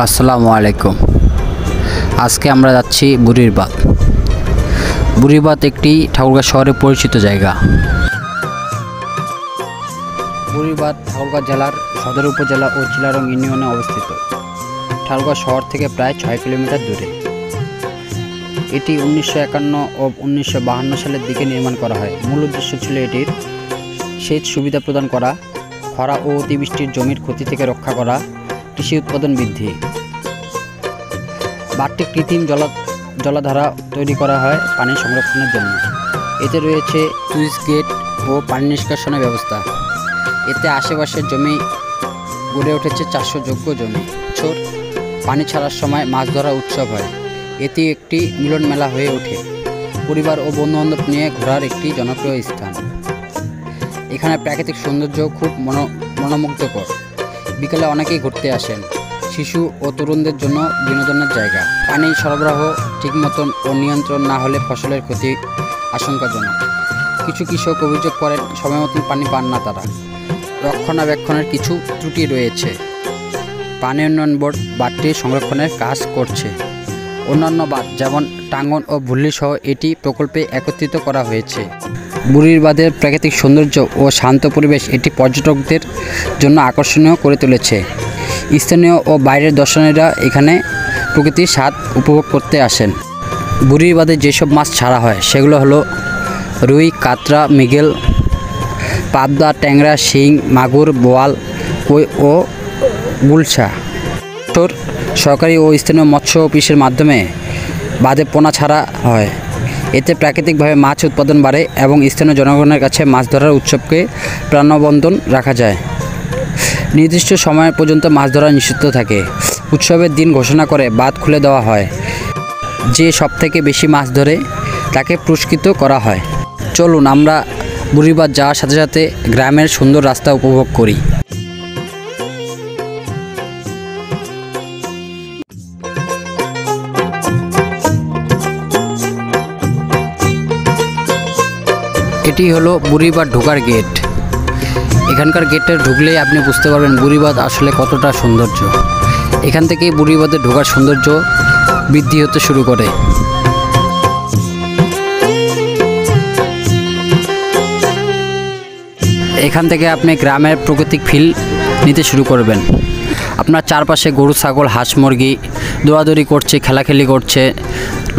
আসসালামু আলাইকুম। আজকে আমরা যাচ্ছি বুড়িরবাদ। বুড়িরবাদ একটি ঠাকুরগাঁও শহরে পরিচিত জায়গা। বুড়িরবাদ ঠাকুরগাঁও জেলার সদর উপজেলা ও চিলারং ইউনিয়নে অবস্থিত। ঠাকুরগাঁও শহর থেকে প্রায় 6 কিলোমিটার দূরে। এটি 1951 ও 1952 সালের দিকে নির্মাণ করা হয়। মূল উদ্দেশ্য ছিল এটির সেচ সুবিধা প্রদান করা, খরা ও অতিবৃষ্টির জমির ক্ষতি থেকে রক্ষা করা, কৃষি উৎপাদন বৃদ্ধি। বাঁধটি কৃত্রিম জলাধারা তৈরি করা হয় পানি সংরক্ষণের জন্য। এতে রয়েছে সুইচ গেট ও পানি নিষ্কাশনের ব্যবস্থা। এতে আশেপাশের জমি গড়ে উঠেছে চাষযোগ্য জমি। পানি ছাড়ার সময় মাছ ধরার উৎসব হয়। এটি একটি মিলন মেলা হয়ে ওঠে। পরিবার ও বন্ধুবান্ধব নিয়ে ঘোরার একটি জনপ্রিয় স্থান। এখানে প্রাকৃতিক সৌন্দর্য খুব মনোমুগ্ধকর। বিকেলে অনেকেই ঘুরতে আসেন। শিশু ও তরুণদের জন্য বিনোদনের জায়গা। পানি সরবরাহ ঠিক মতন ও নিয়ন্ত্রণ না হলে ফসলের ক্ষতি আশঙ্কাজনক। কিছু কৃষক অভিযোগ করেন সময় মতন পানি পান না তারা। রক্ষণাবেক্ষণের কিছু ত্রুটি রয়েছে। পানি উন্নয়ন বোর্ড বাঁধটি সংরক্ষণের কাজ করছে। অন্যান্য বাঁধ যেমন টাঙ্গন ও ভুল্লি সহ এটি প্রকল্পে একত্রিত করা হয়েছে। বুড়িরবাদের প্রাকৃতিক সৌন্দর্য ও শান্ত পরিবেশ এটি পর্যটকদের জন্য আকর্ষণীয় করে তুলেছে। স্থানীয় ও বাইরের দর্শনার্থীরা এখানে প্রকৃতির স্বাদ উপভোগ করতে আসেন। বুড়িরবাদে যেসব মাছ ছাড়া হয় সেগুলো হলো রুই, কাতলা, মৃগেল, পাবদা, ট্যাংরা, শিং, মাগুর, বোয়াল, কই ও গুলশা। সরকারি ও স্থানীয় মৎস্য অফিসের মাধ্যমে বাঁধে পোনা ছাড়া হয়। এতে প্রাকৃতিকভাবে মাছ উৎপাদন বাড়ে এবং স্থানীয় জনগণের কাছে মাছ ধরার উৎসবকে প্রাণবন্তন রাখা যায়। নির্দিষ্ট সময় পর্যন্ত মাছ ধরা নিষিদ্ধ থাকে। উৎসবের দিন ঘোষণা করে বাঁধ খুলে দেওয়া হয়। যে সবথেকে বেশি মাছ ধরে তাকে পুরস্কৃত করা হয়। চলুন আমরা বুড়িরবাদ যাওয়ার সাথে সাথে গ্রামের সুন্দর রাস্তা উপভোগ করি। এটি হলো বুড়িরবাদ ঢোকার গেট। এখানকার গেটে ঢুকলেই আপনি বুঝতে পারবেন বুড়িরবাদ আসলে কতটা সৌন্দর্য। এখান থেকেই বুড়িরবাদে ঢোকার সৌন্দর্য বৃদ্ধি হতে শুরু করে। এখান থেকে আপনি গ্রামের প্রাকৃতিক ফিল নিতে শুরু করবেন। আপনার চারপাশে গরু, ছাগল, হাঁস, মুরগি দৌড়াদৌড়ি করছে, খেলাখেলি করছে।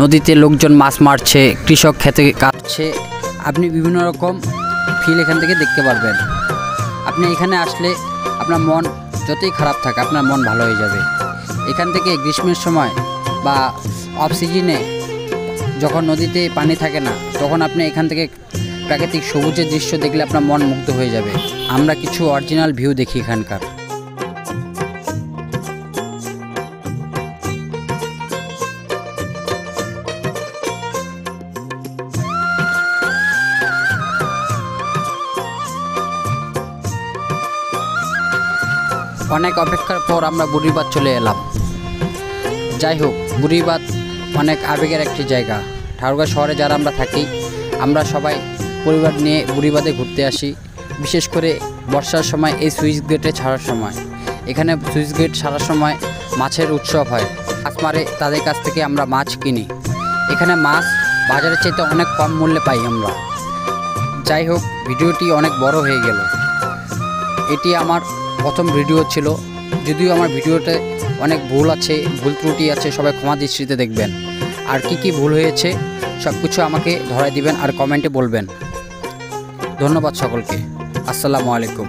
নদীতে লোকজন মাছ মারছে, কৃষক খেতে কাটছে। আপনি বিভিন্ন রকম ফিল এখান থেকে দেখতে পারবেন। আপনি এখানে আসলে আপনার মন যতই খারাপ থাকে আপনার মন ভালো হয়ে যাবে। এখান থেকে গ্রীষ্মের সময় বা অফ সিজনে যখন নদীতে পানি থাকে না তখন আপনি এখান থেকে প্রাকৃতিক সবুজের দৃশ্য দেখলে আপনার মন মুগ্ধ হয়ে যাবে। আমরা কিছু অরিজিনাল ভিউ দেখি এখানকার। অনেক অপেক্ষার পর আমরা বুড়িরবাদ চলে এলাম। যাই হোক, বুড়িরবাদ অনেক আবেগের একটি জায়গা। ঠাকুরগাঁও শহরে যারা আমরা থাকি আমরা সবাই পরিবার নিয়ে বুড়িরবাদে ঘুরতে আসি। বিশেষ করে বর্ষার সময় এই সুইচ গেটে ছাড়ার সময়। এখানে সুইচ গেট ছাড়ার সময় মাছের উৎসব হয়। মাছ মারে তাদের কাছ থেকে আমরা মাছ কিনি। এখানে মাছ বাজারের চাইতে অনেক কম মূল্যে পাই আমরা। যাই হোক, ভিডিওটি অনেক বড় হয়ে গেল। এটি আমার প্রথম ভিডিও ছিল। যদিও আমার ভিডিওতে অনেক ভুল আছে, ভুল ত্রুটি আছে, সবাই ক্ষমা দৃষ্টিতে দেখবেন। আর কি ভুল হয়েছে সব কিছু আমাকে ধরাই দিবেন আর কমেন্টে বলবেন। ধন্যবাদ সকলকে। আসসালামু আলাইকুম।